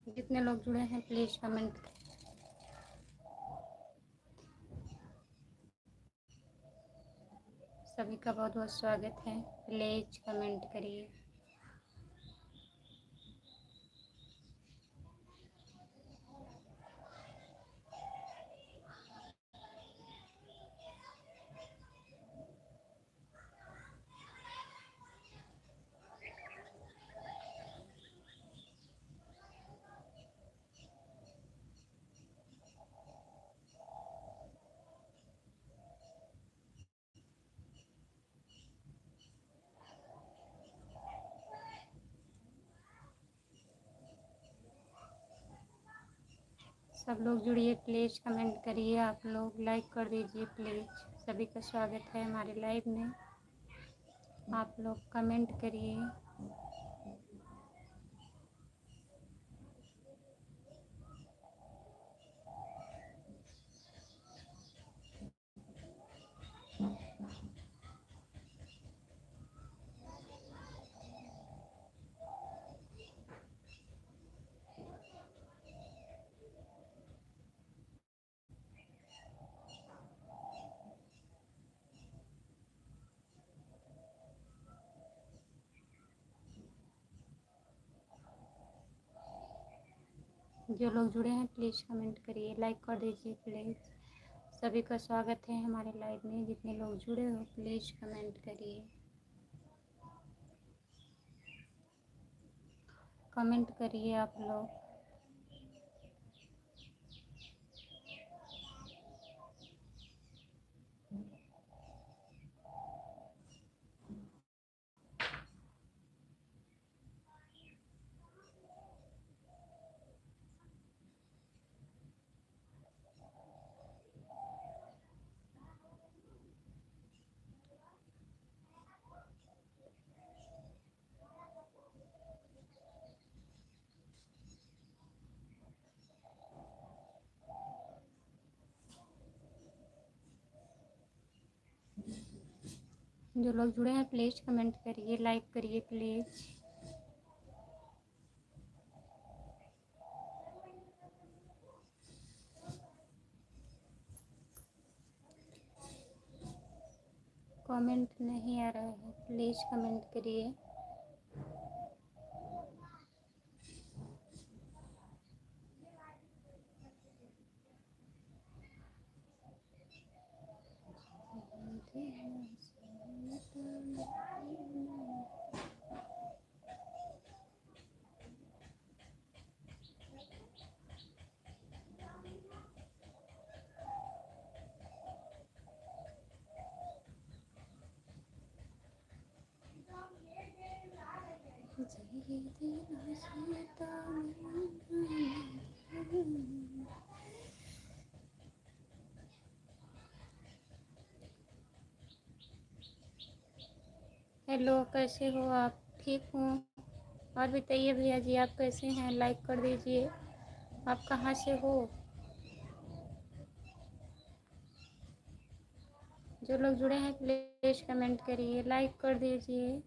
जितने लोग जुड़े हैं प्लीज़ कमेंट। सभी का बहुत बहुत स्वागत है। प्लीज़ कमेंट करिए। सब लोग जुड़िए, प्लीज़ कमेंट करिए। आप लोग लाइक कर दीजिए प्लीज़। सभी का स्वागत है हमारे लाइव में। आप लोग कमेंट करिए। जो लोग जुड़े हैं प्लीज़ कमेंट करिए, लाइक कर दीजिए प्लीज़। सभी का स्वागत है हमारे लाइव में। जितने लोग जुड़े हो प्लीज़ कमेंट करिए। कमेंट करिए आप लोग। जो लोग जुड़े हैं प्लीज़ कमेंट करिए, लाइक करिए प्लीज़। कमेंट नहीं आ रहा है, प्लीज़ कमेंट करिए। हेलो, कैसे हो आप? ठीक हूँ। और बताइए भैया जी, आप कैसे हैं? लाइक कर दीजिए। आप कहाँ से हो? जो लोग जुड़े हैं प्लीज़ कमेंट करिए, लाइक कर दीजिए।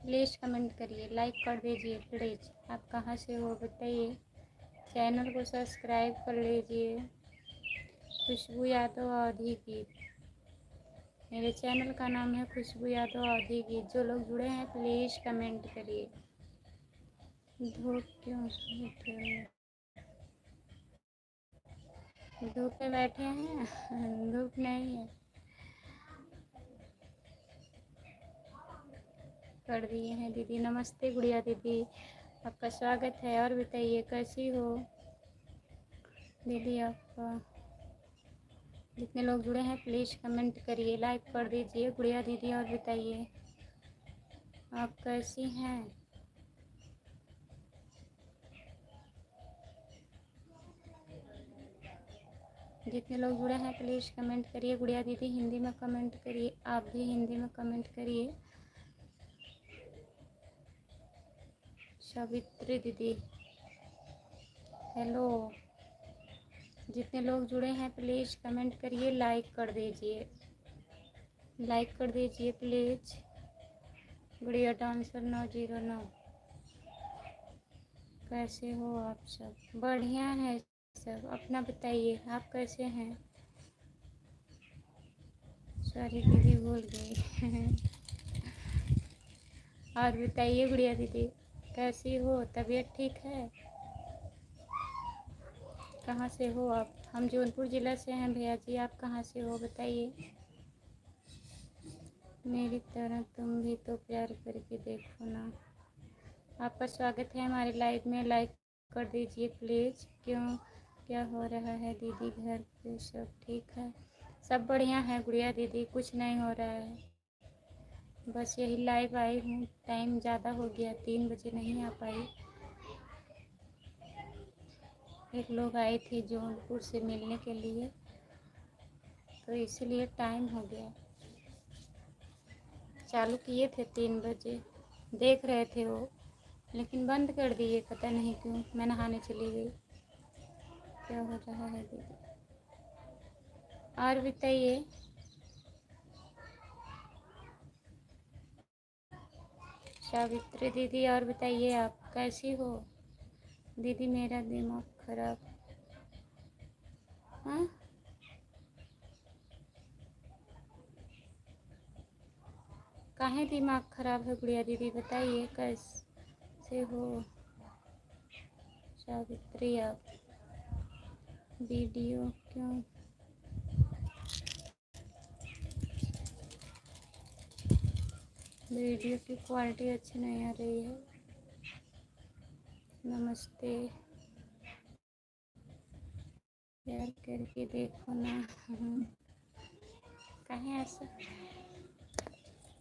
प्लीज़ कमेंट करिए, लाइक कर दीजिए प्लीज़। आप कहाँ से हो बताइए। चैनल को सब्सक्राइब कर लीजिए। खुशबू यादव अवधी गीत, मेरे चैनल का नाम है खुशबू यादव अवधी गीत। जो लोग जुड़े हैं प्लीज़ कमेंट करिए। धूप क्यों बैठे हुए? धूप में बैठे हैं? धूप नहीं है। कर दिए हैं दीदी। नमस्ते गुड़िया दीदी, आपका स्वागत है। और बताइए कैसी हो दीदी? आपका जितने लोग जुड़े हैं प्लीज़ कमेंट करिए, लाइक कर दीजिए गुड़िया दीदी। और बताइए आप कैसी हैं? जितने लोग जुड़े हैं प्लीज़ कमेंट करिए। गुड़िया दीदी हिंदी में कमेंट करिए, आप भी हिंदी में कमेंट करिए। सावित्री दीदी हेलो। जितने लोग जुड़े हैं प्लीज़ कमेंट करिए, लाइक कर दीजिए, लाइक कर दीजिए प्लीज़। गुड़िया डांसर 909, कैसे हो आप सब? बढ़िया है सब, अपना बताइए आप कैसे हैं? सॉरी दीदी भूल गई। और बताइए गुड़िया दीदी कैसी हो, तबीयत ठीक है? कहाँ से हो आप? हम जौनपुर ज़िला से हैं भैया जी, आप कहाँ से हो बताइए। मेरी तरह तुम भी तो प्यार करके देखो ना। आपका स्वागत है हमारे लाइव में, लाइक कर दीजिए प्लीज़। क्यों, क्या हो रहा है दीदी? घर पे सब ठीक है? सब बढ़िया है गुड़िया दीदी, कुछ नहीं हो रहा है, बस यही लाइव आई हूँ। टाइम ज़्यादा हो गया, 3 बजे नहीं आ पाई। एक लोग आए थे जौनपुर से मिलने के लिए, तो इसीलिए टाइम हो गया। चालू किए थे 3 बजे, देख रहे थे वो, लेकिन बंद कर दिए, पता नहीं क्यों। मैं नहाने चली गई। क्या हो रहा है दीदी? और बताइए। सावित्री दीदी और बताइए आप कैसी हो? दीदी मेरा दिमाग खराब। हाँ, काहे दिमाग खराब है गुड़िया दीदी बताइए, कैसे हो? सावित्री आप वीडियो क्यों? वीडियो की क्वालिटी अच्छी नहीं आ रही है। नमस्ते, प्यार करके देखो ना। कहीं ऐसा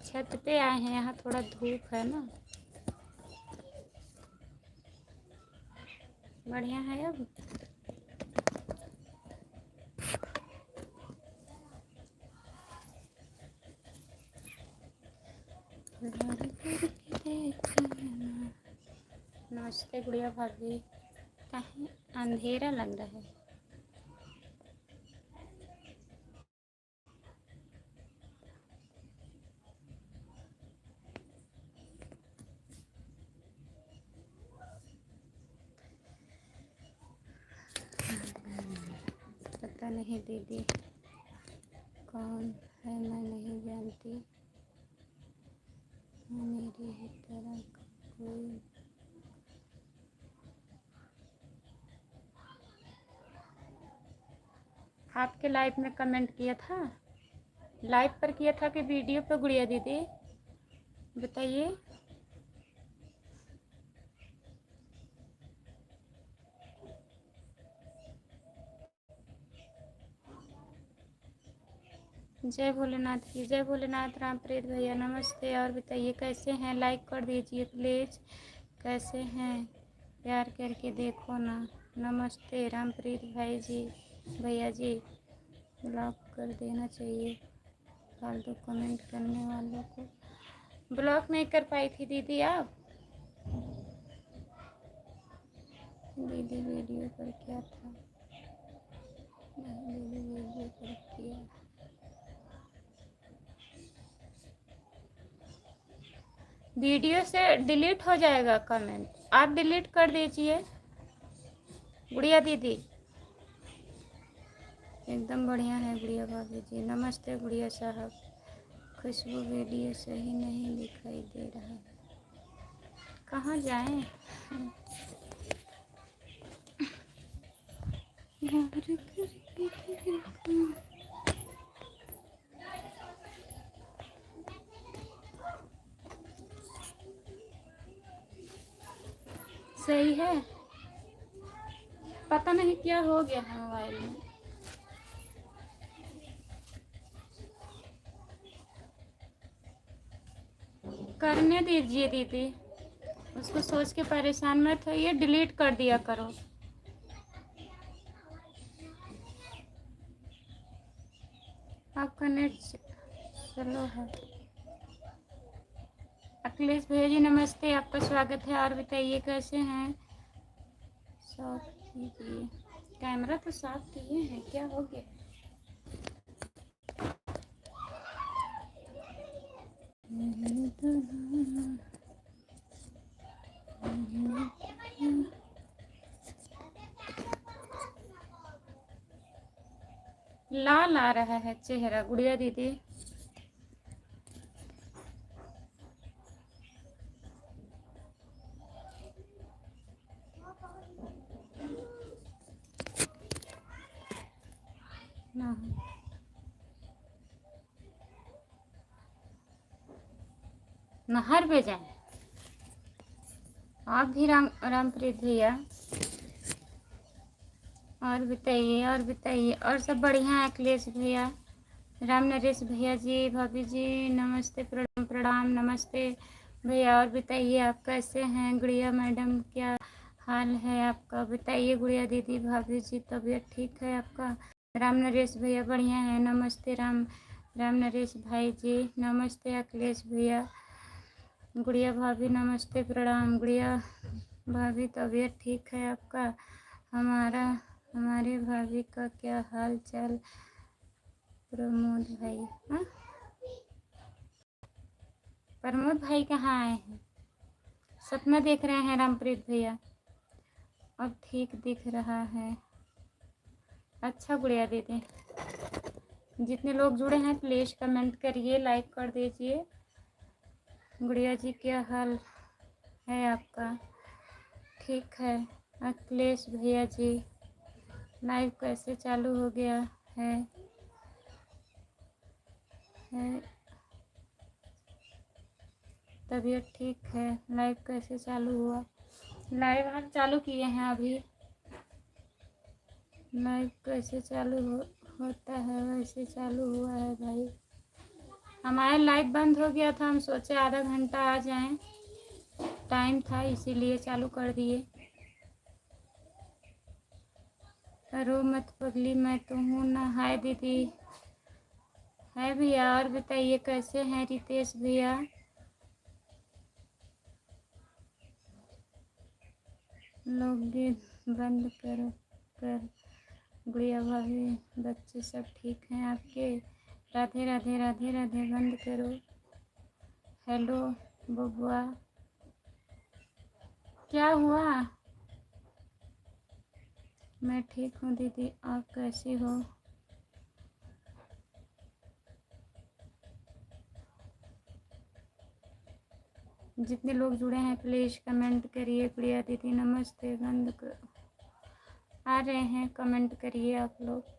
छत पे आए हैं, यहाँ थोड़ा धूप है ना। बढ़िया है अब। नमस्ते गुड़िया भाभी, कहीं अंधेरा लग रहा है। पता नहीं दीदी कौन है, मैं नहीं जानती। मेरी ही तरह कोई। आपके लाइव में कमेंट किया था, लाइव पर किया था कि वीडियो पर गुड़िया दीदी बताइए। जय भोलेनाथ की, जय भोलेनाथ। रामप्रीत भैया नमस्ते, और बताइए कैसे हैं? लाइक कर दीजिए प्लीज़। कैसे हैं? प्यार करके देखो ना। नमस्ते रामप्रीत भाई जी, भैया जी। ब्लॉक कर देना चाहिए फालतू कमेंट करने वालों को। ब्लॉक नहीं कर पाई थी दीदी आप? दीदी वीडियो पर क्या था? नहीं दीदी वीडियो पर किया। वीडियो से डिलीट हो जाएगा कमेंट, आप डिलीट कर दीजिए गुड़िया दीदी। एकदम बढ़िया है गुड़िया भाभी जी। नमस्ते गुड़िया साहब। खुशबू वीडियो सही नहीं दिखाई दे रहा है, कहाँ जाएं? सही है, पता नहीं क्या हो गया है मोबाइल में। करने दीजिए दीदी, उसको सोच के परेशान मत होइए, डिलीट कर दिया करो। आपका नेट स्लो है। अखिलेश भैया जी नमस्ते, आपका स्वागत है। और बताइए कैसे हैं? सब कीजिए, कैमरा तो साफ किए हैं, क्या हो गया? लाल आ रहा है चेहरा गुड़िया दीदी। ना नहर पे जाए आप भी रामप्रीत भैया। और बताइए और सब बढ़िया है। अखिलेश भैया, राम नरेश भैया जी, भाभी जी नमस्ते, प्रणाम प्रणाम, नमस्ते भैया। और बताइए आप कैसे हैं? गुड़िया मैडम क्या हाल है आपका? बताइए गुड़िया दीदी, भाभी जी तबीयत ठीक है आपका? राम नरेश भैया बढ़िया है, नमस्ते राम नरेश भाई जी, नमस्ते अखिलेश भैया। गुड़िया भाभी नमस्ते प्रणाम। गुड़िया भाभी तबीयत ठीक है आपका? हमारे भाभी का क्या हाल चाल? प्रमोद भाई, हाँ प्रमोद भाई कहाँ आए हैं? सपना देख रहे हैं रामप्रीत भैया? अब ठीक दिख रहा है। अच्छा गुड़िया दीदी, जितने लोग जुड़े हैं प्लीज़ कमेंट करिए, लाइक कर दीजिए। गुड़िया जी क्या हाल है आपका? ठीक है। अखिलेश भैया जी लाइव कैसे चालू हो गया है? तबीयत ठीक है। लाइव कैसे चालू हुआ? लाइव हम चालू किए हैं अभी। लाइव कैसे चालू होता है वैसे चालू हुआ है भाई। हमारा लाइव बंद हो गया था, हम सोचे आधा घंटा आ जाएं, टाइम था इसीलिए चालू कर दिए। रो मत पगली मैं तो हूँ ना। हाय दीदी। है भैया। और बताइए कैसे हैं रितेश भैया? लोग बंद करो कर। गुड़िया भाभी बच्चे सब ठीक हैं आपके? राधे राधे राधे राधे। बंद करो। हेलो बबुआ, क्या हुआ? मैं ठीक हूँ दीदी, आप कैसी हो? जितने लोग जुड़े हैं प्लीज़ कमेंट करिए। प्रिया दीदी नमस्ते। बंद कर आ रहे हैं, कमेंट करिए आप लोग।